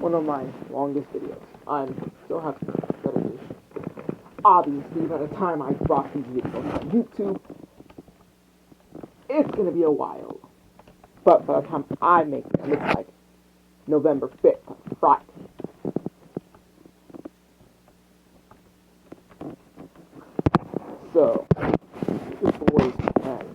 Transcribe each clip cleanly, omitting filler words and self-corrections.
one of my longest videos. I'm so happy that it is. Obviously, by the time I drop these videos on YouTube, it's gonna be a while. But by the time I make them, it's like November 5th, Friday. So, this boy's plan.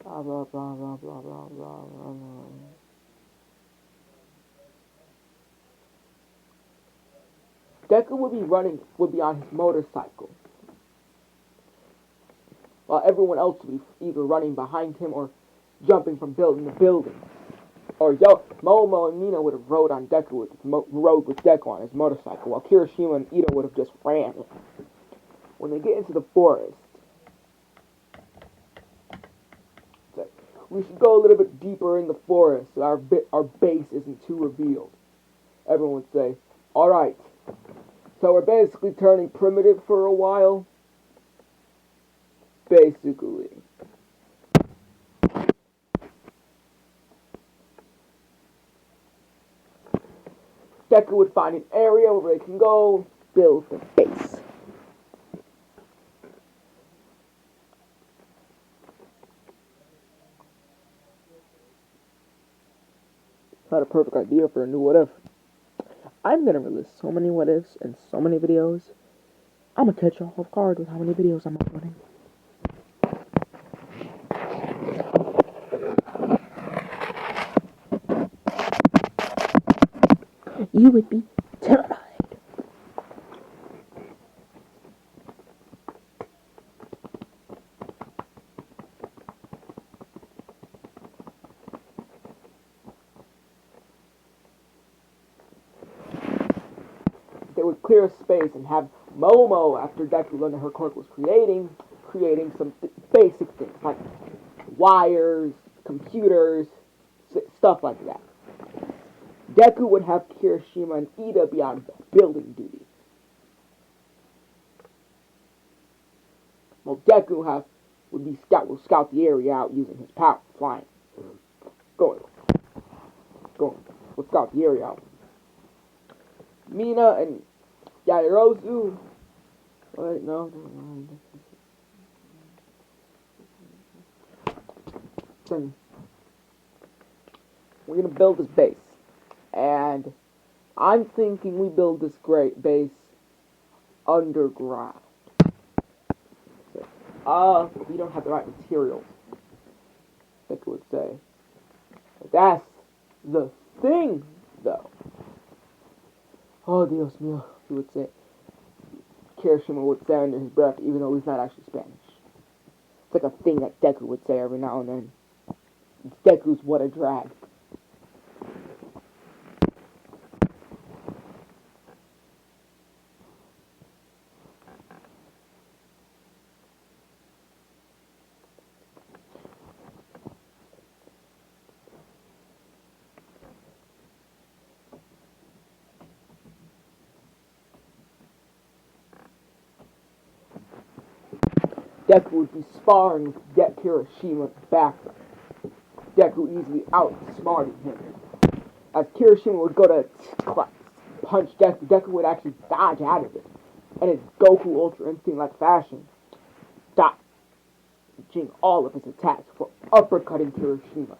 Blah blah blah blah blah blah blah blah. Deku would be on his motorcycle, while everyone else would be either running behind him or jumping from building to building. Or Momo and Mina would have rode with Deku on his motorcycle, while Kirishima and Ito would have just ran. When they get into the forest, we should go a little bit deeper in the forest so our base isn't too revealed. Everyone would say, alright, so we're basically turning primitive for a while? Basically. Deku would find an area where they can go build the base. Not a perfect idea for a new what if. I'm gonna release so many what ifs and so many videos. I'm gonna catch you off guard with how many videos I'm uploading. You would be terrified. They would clear a space and have Momo, after Deku learned that her quirk was creating some basic things like wires, computers, stuff like that. Deku would have Kirishima and Ida be on building duty. Well, Deku would scout the area out using his power, flying. Going. We'll scout the area out. Mina and Yaoyorozu. Wait, no. Then we're gonna build this base, and I'm thinking we build this great base underground. We don't have the right materials, like I would say. But that's the thing, though. Oh, Dios mío, he would say. Kirishima would say under his breath, even though he's not actually Spanish. It's like a thing that Deku would say every now and then. It's Deku's what a drag. Deku would be sparring with Kirishima back. Deku easily outsmarted him. As Kirishima would go to punch Deku, Deku would actually dodge out of it. And his Goku Ultra Instinct-like fashion, dodging all of his attacks for uppercutting Kirishima.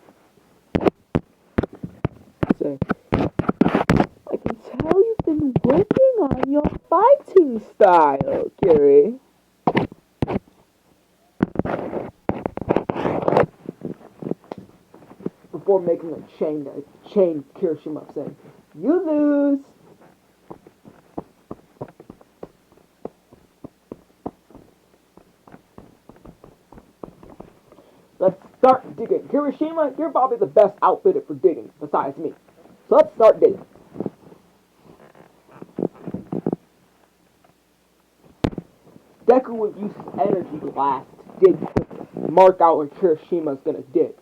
Say, I can tell you've been working on your fighting style, Kiri. Before making a chain Kirishima up, saying, you lose! Let's start digging. Hiroshima, you're probably the best outfitted for digging besides me. So let's start digging. Deku would use his energy blast to dig quickly, mark out where Kirishima's gonna dig,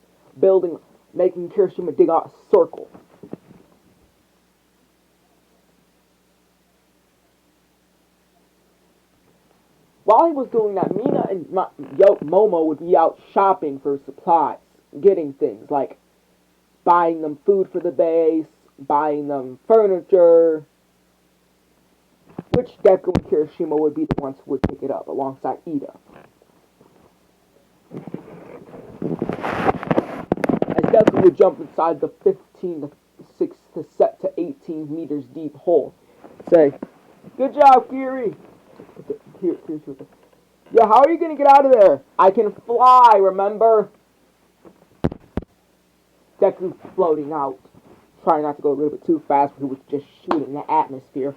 making Kirishima dig out a circle. While he was doing that, Mina and Momo would be out shopping for supplies, getting things like buying them food for the base, buying them furniture, which Deku and Kirishima would be the ones who would pick it up alongside Ida. As Deku would jump inside the 15 to 6 to 18 meters deep hole, say, "Good job, Kiri." Yeah, how are you gonna get out of there? I can fly, remember? Deku floating out, trying not to go a little bit too fast, but he was just shooting the atmosphere.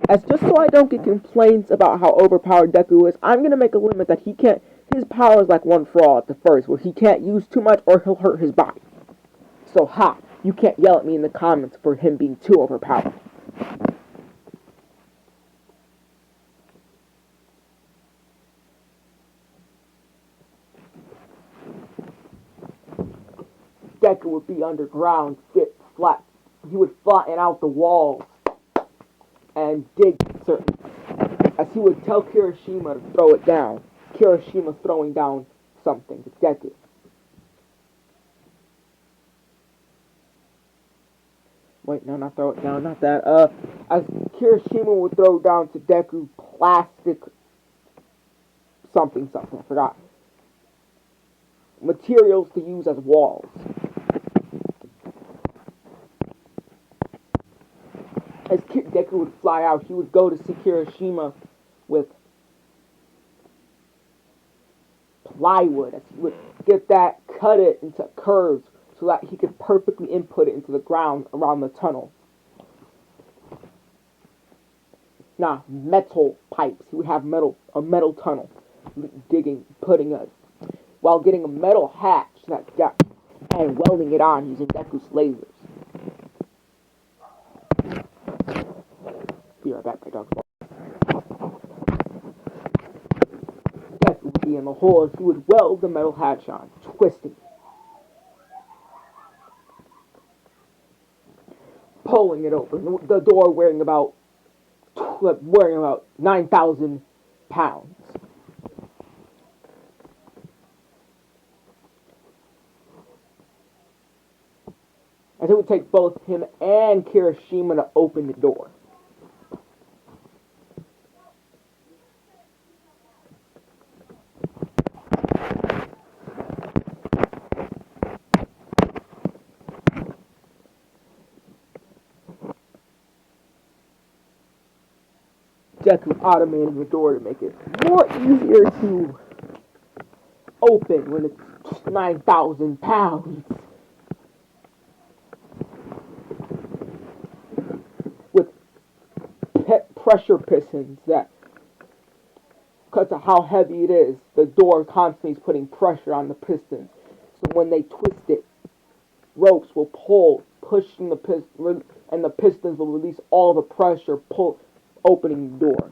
As just so I don't get complaints about how overpowered Deku is, I'm gonna make a limit that he can't. His power is like one for all at the first, where he can't use too much or he'll hurt his body. So you can't yell at me in the comments for him being too overpowered. Deku would be underground, get flat. He would flatten out the walls and dig certain. As he would tell Kirishima to throw it down. Kirishima throwing down something to Deku. Wait, no, not throw it down, not that. As Kirishima would throw down to Deku plastic something, I forgot. Materials to use as walls. As Deku would fly out, he would go to see Kirishima with plywood. As he would get that, cut it into curves so that he could perfectly input it into the ground around the tunnel. Metal pipes. He would have a metal tunnel, while getting a metal hatch and welding it on using Deku's lasers. Be right back, my dog's barking. Deku would be in the hole as he would weld the metal hatch on, twisting, pulling it open. The door weighing about 9,000 pounds. As it would take both him and Kirishima to open the door. Deku automating the door to make it more easier to open when it's 9,000 pounds. With pressure pistons that, because of how heavy it is, the door constantly is putting pressure on the pistons. So when they twist it, ropes will pull, pushing the piston, and the pistons will release all the pressure, opening the door.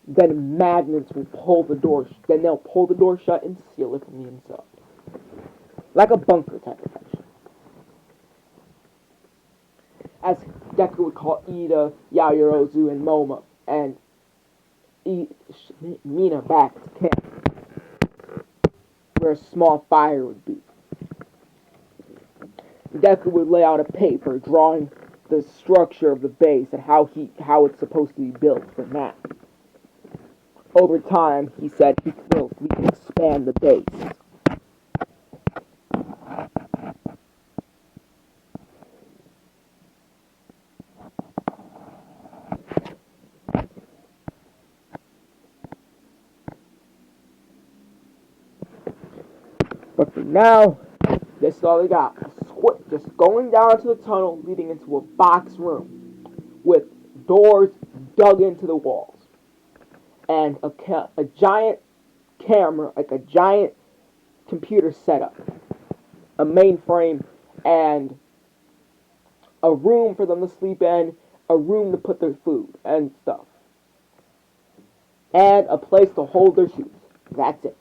Then magnets will pull the door. Then they'll pull the door shut and seal it from the inside, like a bunker type of action. As Deku would call Ida, Yaoyorozu, and Momo, and Mina back to camp, where a small fire would be. Deku would lay out a paper drawing the structure of the base and how it's supposed to be built for now. Over time, he said we can expand the base. But for now, this is all they got. Just going down to the tunnel leading into a box room with doors dug into the walls. and a giant camera, like a giant computer setup, a mainframe, and a room for them to sleep in, a room to put their food and stuff, and a place to hold their shoes. That's it.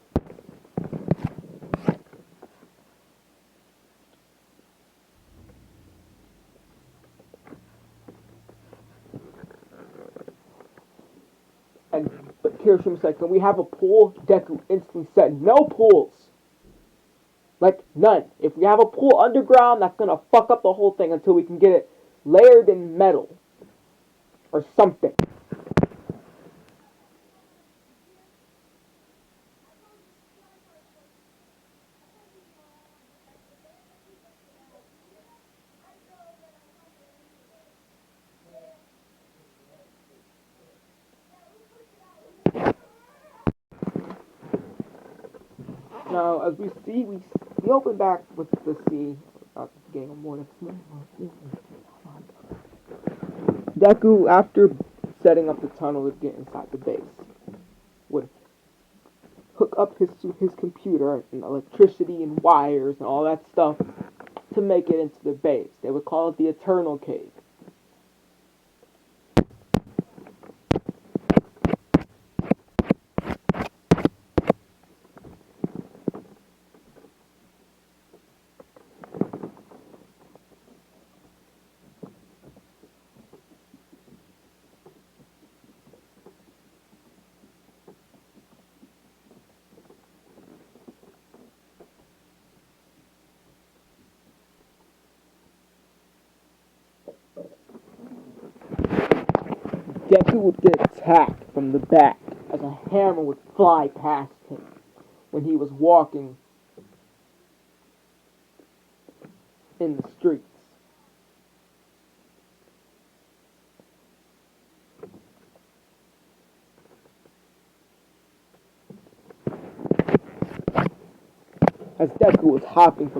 And but Kirishima said, "Can we have a pool?" Deku instantly said, "No pools. Like none. If we have a pool underground, that's gonna fuck up the whole thing until we can get it layered in metal or something." Now, as we see, we open back with the sea. Getting on more. Deku, after setting up the tunnel to get inside the base, would hook up his computer and electricity and wires and all that stuff to make it into the base. They would call it the Eternal Cave. Deku would get attacked from the back as a hammer would fly past him when he was walking in the streets. As Deku was hopping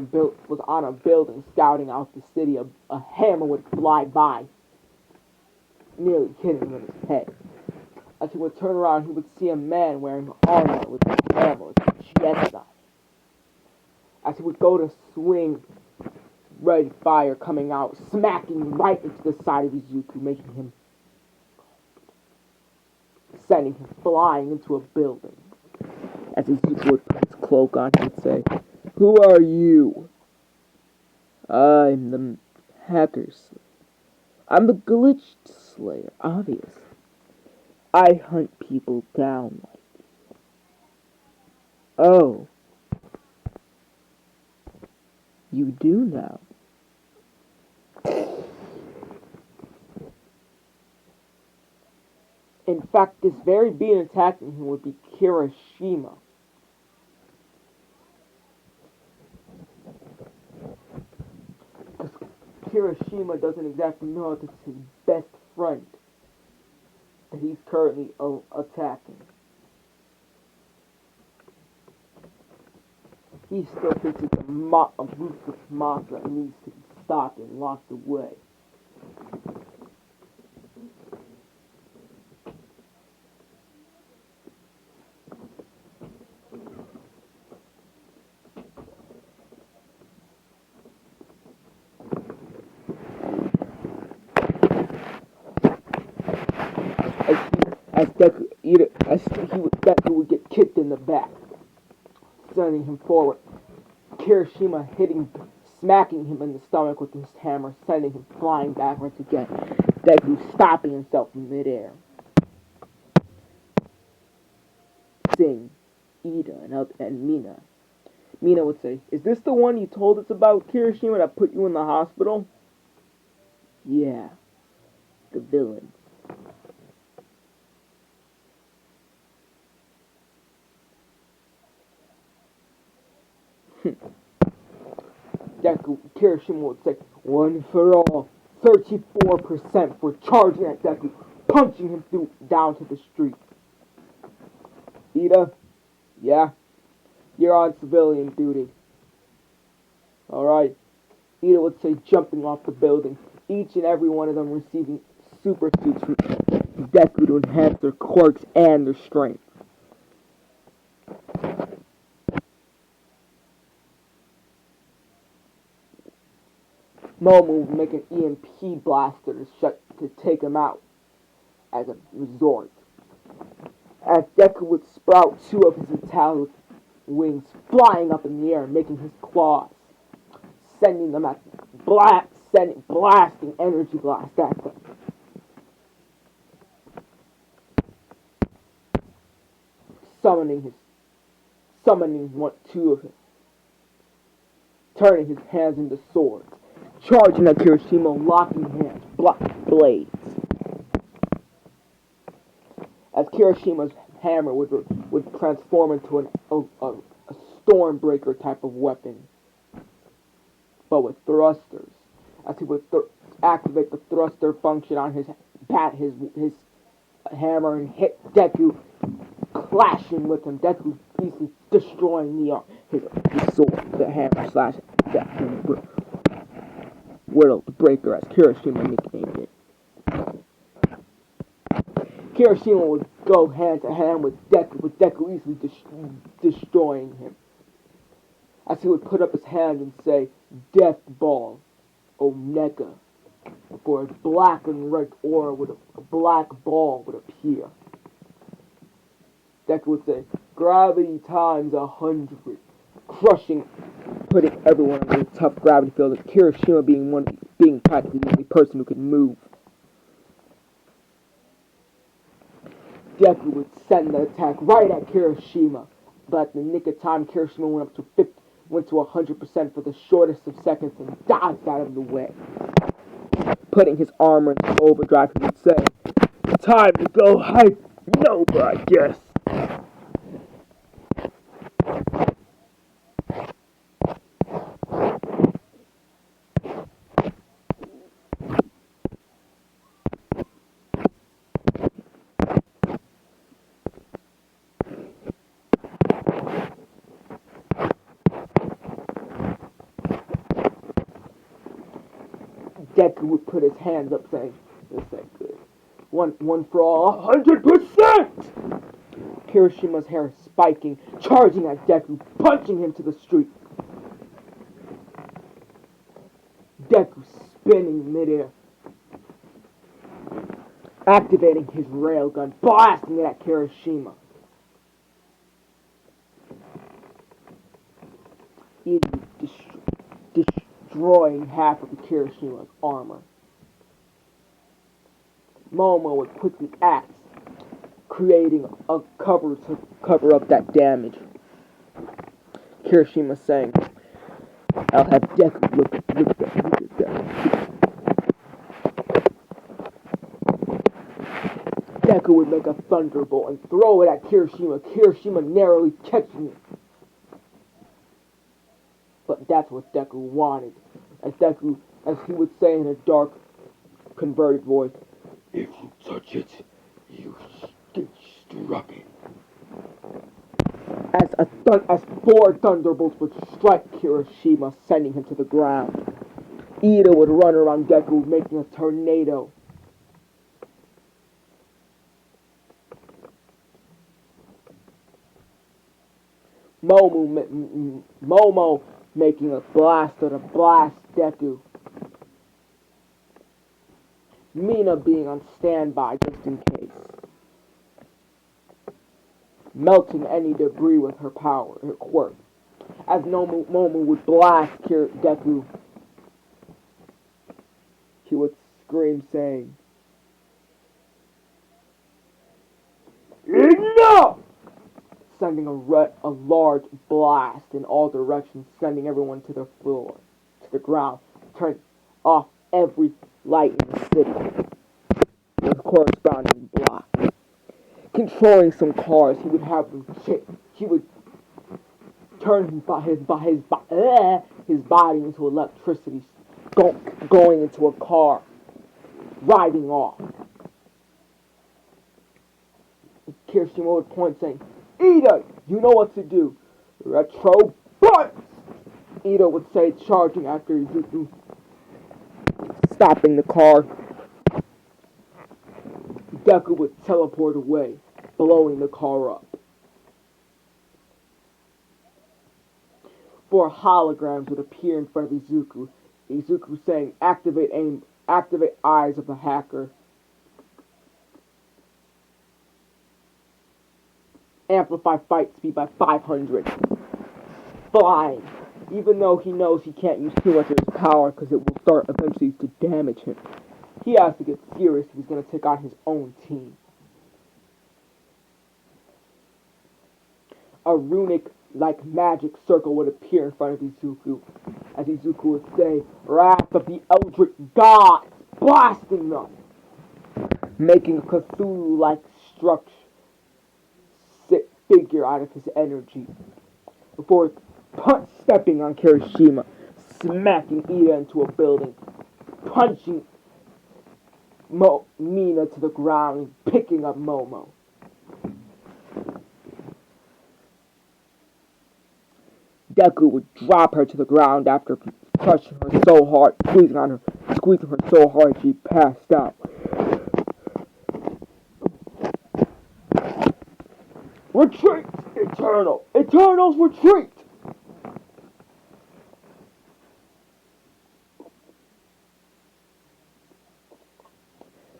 was on a building scouting out the city, a hammer would fly by, nearly hitting him in his head. As he would turn around, he would see a man wearing armor with a hammer with a chest on it. As he would go to swing, red fire coming out, smacking right into the side of Izuku, sending him flying into a building. As Izuku would put his cloak on, he would say, "Who are you?" "I'm the hacker slayer. I'm the glitch slayer, obvious. I hunt people down like you." "Oh, you do now." In fact, this very being attacking him would be Kirishima. Because Kirishima doesn't exactly know that it's his best friend that he's currently attacking. He still thinks it's a ruthless monster that needs to be stopped and locked away. Deku would get kicked in the back, sending him forward. Kirishima smacking him in the stomach with his hammer, sending him flying backwards again. Deku stopping himself in midair. Sing, Ida, and Mina. Mina would say, "Is this the one you told us about, Kirishima, that put you in the hospital?" "Yeah, the villain." Kirishima would say, "One for all, 34% for charging at Deku," punching him down to the street. "Ida, yeah, you're on civilian duty." "Alright," Ida would say, jumping off the building, each and every one of them receiving super suits from Deku to enhance their quirks and their strength. Momo would make an EMP blaster to take him out as a resort. As Deku would sprout two of his metallic wings flying up in the air, making his claws, sending them at blasting energy blast at them. Summoning two of him, turning his hands into swords, charging at Kirishima, locking hands, blades. As Kirishima's hammer would transform into a stormbreaker type of weapon, but with thrusters. As he would activate the thruster function on his hammer and hit Deku, clashing with him. Deku easily destroying his sword, the hammer slash that hammer breaker, as Kirishima nicknamed it. Kirishima would go hand to hand with Deku easily destroying him. As he would put up his hand and say, "Death Ball, Omega," before a black and red aura a black ball would appear. Deku would say, "Gravity times 100," crushing, putting everyone under a tough gravity field, with Kirishima being practically the only person who could move. Deku would send the attack right at Kirishima, but in the nick of time, Kirishima went to 100% for the shortest of seconds and dodged out of the way. Putting his armor into overdrive, he would say, "Time to go hyper, I guess." Deku would put his hands up saying, "This ain't good. One for all, 100%! Kirishima's hair spiking, charging at Deku, punching him to the street. Deku spinning midair, activating his railgun, blasting it at Kirishima. Destroying half of Kirishima's armor. Momo would quickly axe, creating a cover to cover up that damage. Kirishima saying, "I'll have Deku look at that. Deku would make a thunderbolt and throw it at Kirishima, Kirishima narrowly catching it. But that's what Deku wanted. As he would say in a dark, converted voice, "If you touch it, you get struck it." As four thunderbolts would strike Kirishima, sending him to the ground. Ida would run around Deku, making a tornado. Momo making a blaster to blast Deku. Mina being on standby just in case. Melting any debris with her power, her quirk. As Momo would blast Deku, he would scream saying, "Enough!" Sending a large blast in all directions, sending everyone to the floor, to the ground, turning off every light in the city with corresponding block. Controlling some cars, he would have them he would turn his body into electricity, going into a car, riding off. Kirishima would point saying, "Ida, you know what to do. Retro Burst!" Ida would say, charging after Izuku, stopping the car. Deku would teleport away, blowing the car up. Four holograms would appear in front of Izuku. Izuku saying, "Activate aim, activate eyes of the hacker. Amplify fight speed by 500. Flying. Even though he knows he can't use too much of his power because it will start eventually to damage him. He has to get serious if he's going to take on his own team. A runic-like magic circle would appear in front of Izuku, as Izuku would say, "Wrath of the Eldritch Gods," blasting them, making a Cthulhu-like structure figure out of his energy, before stepping on Kirishima, smacking Ida into a building, punching Mina to the ground, and picking up Momo. Deku would drop her to the ground after crushing her so hard, squeezing her so hard she passed out. Retreat! Eternals retreat!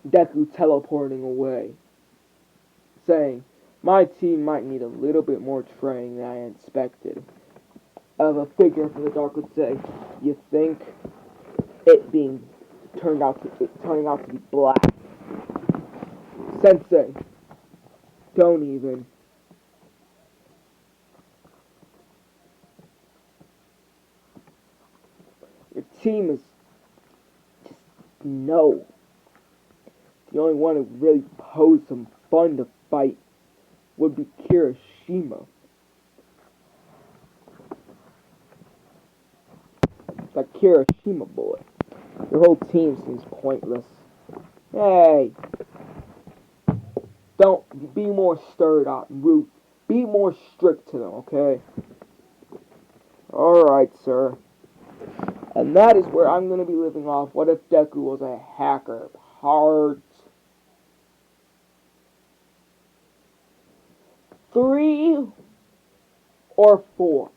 Deku teleporting away, saying, "My team might need a little bit more training than I expected." Of a figure from the dark would say, "You think it turning out to be black? Sensei, don't even." Your team is just no. The only one who really posed some fun to fight would be Kirishima. That Kirishima boy. Your whole team seems pointless. Hey, don't be more stirred up, root. Be more strict to them, okay? Alright, sir. And that is where I'm going to be living off. What if Deku was a hacker? Part 3 or 4?